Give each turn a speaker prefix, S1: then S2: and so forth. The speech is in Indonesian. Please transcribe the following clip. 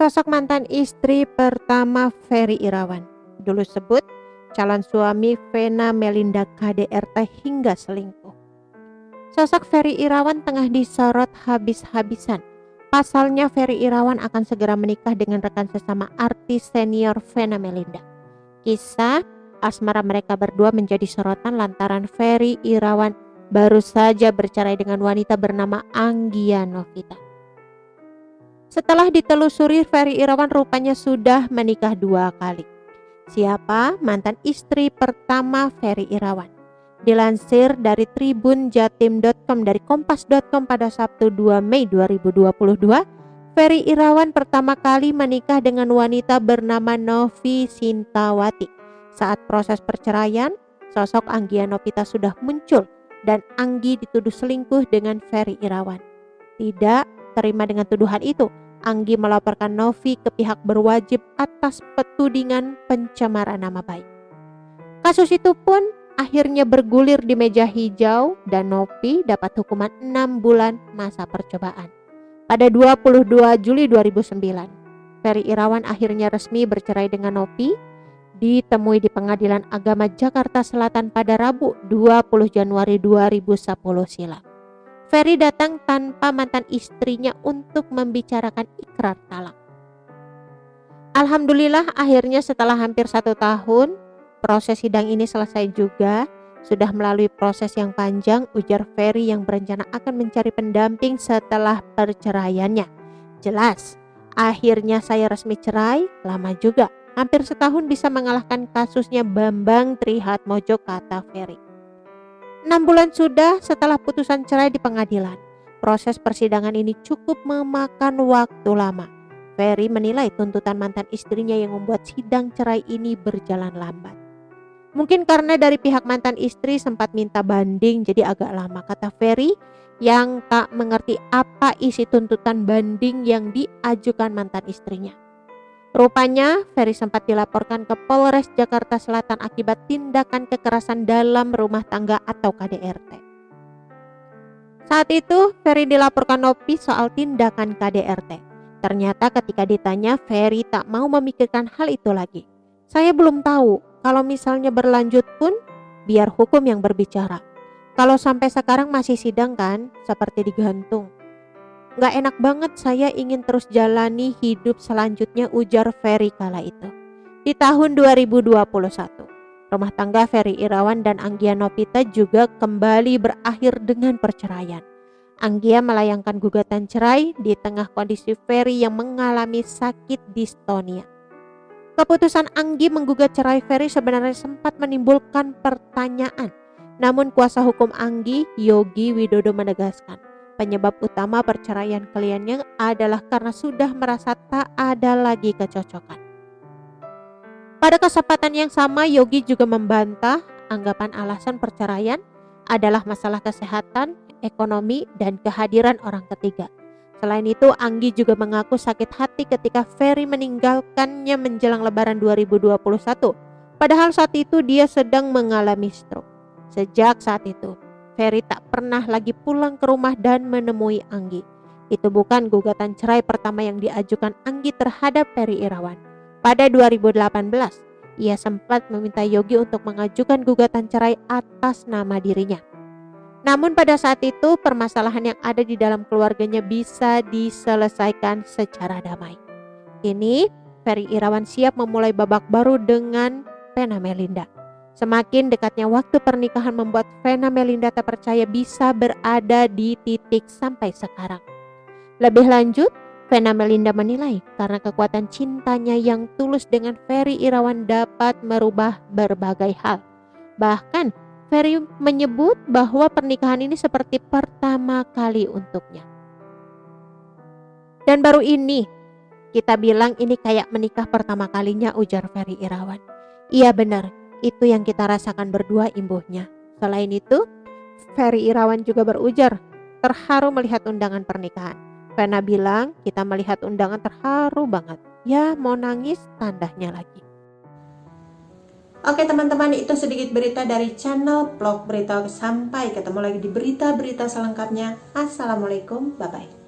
S1: Sosok mantan istri pertama Ferry Irawan, dulu sebut calon suami Vena Melinda KDRT hingga selingkuh. Sosok Ferry Irawan tengah disorot habis-habisan. Pasalnya Ferry Irawan akan segera menikah dengan rekan sesama artis senior Vena Melinda. Kisah asmara mereka berdua menjadi sorotan lantaran Ferry Irawan baru saja bercerai dengan wanita bernama Anggia Novita. Setelah ditelusuri, Ferry Irawan rupanya sudah menikah 2 kali. Siapa mantan istri pertama Ferry Irawan? Dilansir dari tribunjatim.com dari kompas.com pada Sabtu 2 Mei 2022, Ferry Irawan pertama kali menikah dengan wanita bernama Novi Sintawati. Saat proses perceraian, sosok Anggia Novita sudah muncul dan Anggi dituduh selingkuh dengan Ferry Irawan. Tidak terima dengan tuduhan itu, Anggi melaporkan Novi ke pihak berwajib atas tudingan pencemaran nama baik. Kasus itu pun akhirnya bergulir di meja hijau dan Novi dapat hukuman 6 bulan masa percobaan. Pada 22 Juli 2009, Ferry Irawan akhirnya resmi bercerai dengan Novi, ditemui di Pengadilan Agama Jakarta Selatan pada Rabu 20 Januari 2010 silam. Ferry datang tanpa mantan istrinya untuk membicarakan ikrar talak. Alhamdulillah akhirnya setelah hampir 1 tahun, proses sidang ini selesai juga. Sudah melalui proses yang panjang, ujar Ferry yang berencana akan mencari pendamping setelah perceraiannya. Jelas, akhirnya saya resmi cerai, lama juga. Hampir setahun bisa mengalahkan kasusnya Bambang Trihatmojo, kata Ferry. 6 bulan sudah setelah putusan cerai di pengadilan. Proses persidangan ini cukup memakan waktu lama. Ferry menilai tuntutan mantan istrinya yang membuat sidang cerai ini berjalan lambat. Mungkin karena dari pihak mantan istri sempat minta banding jadi agak lama, kata Ferry yang tak mengerti apa isi tuntutan banding yang diajukan mantan istrinya. Rupanya Ferry sempat dilaporkan ke Polres Jakarta Selatan akibat tindakan kekerasan dalam rumah tangga atau KDRT. Saat itu Ferry dilaporkan Novi soal tindakan KDRT. Ternyata ketika ditanya, Ferry tak mau memikirkan hal itu lagi. Saya belum tahu, kalau misalnya berlanjut pun biar hukum yang berbicara. Kalau sampai sekarang masih sidang kan, seperti digantung. Gak enak banget, saya ingin terus jalani hidup selanjutnya, ujar Ferry kala itu. Di tahun 2021, rumah tangga Ferry Irawan dan Anggia Novita juga kembali berakhir dengan perceraian. Anggia melayangkan gugatan cerai di tengah kondisi Ferry yang mengalami sakit distonia. Keputusan Anggi menggugat cerai Ferry sebenarnya sempat menimbulkan pertanyaan. Namun kuasa hukum Anggi, Yogi Widodo, menegaskan penyebab utama perceraian kliennya adalah karena sudah merasa tak ada lagi kecocokan. Pada kesempatan yang sama, Yogi juga membantah anggapan alasan perceraian adalah masalah kesehatan, ekonomi, dan kehadiran orang ketiga. Selain itu, Anggi juga mengaku sakit hati ketika Ferry meninggalkannya menjelang Lebaran 2021. Padahal saat itu dia sedang mengalami stroke. Sejak saat itu, Ferry tak pernah lagi pulang ke rumah dan menemui Anggi. Itu bukan gugatan cerai pertama yang diajukan Anggi terhadap Ferry Irawan. Pada 2018, ia sempat meminta Yogi untuk mengajukan gugatan cerai atas nama dirinya. Namun pada saat itu permasalahan yang ada di dalam keluarganya bisa diselesaikan secara damai. Kini Ferry Irawan siap memulai babak baru dengan Vena Melinda. Semakin dekatnya waktu pernikahan membuat Vena Melinda tak percaya bisa berada di titik sampai sekarang. Lebih lanjut, Vena Melinda menilai karena kekuatan cintanya yang tulus dengan Ferry Irawan dapat merubah berbagai hal. Bahkan Ferry menyebut bahwa pernikahan ini seperti pertama kali untuknya. Dan baru ini kita bilang ini kayak menikah pertama kalinya, ujar Ferry Irawan. Iya benar, itu yang kita rasakan berdua, imbuhnya. Selain itu, Ferry Irawan juga berujar terharu melihat undangan pernikahan. Vena bilang kita melihat undangan terharu banget. Ya mau nangis tandanya lagi. Oke teman-teman, itu sedikit berita dari channel Vlog Berita. Sampai ketemu lagi di berita-berita selengkapnya. Assalamualaikum, bye-bye.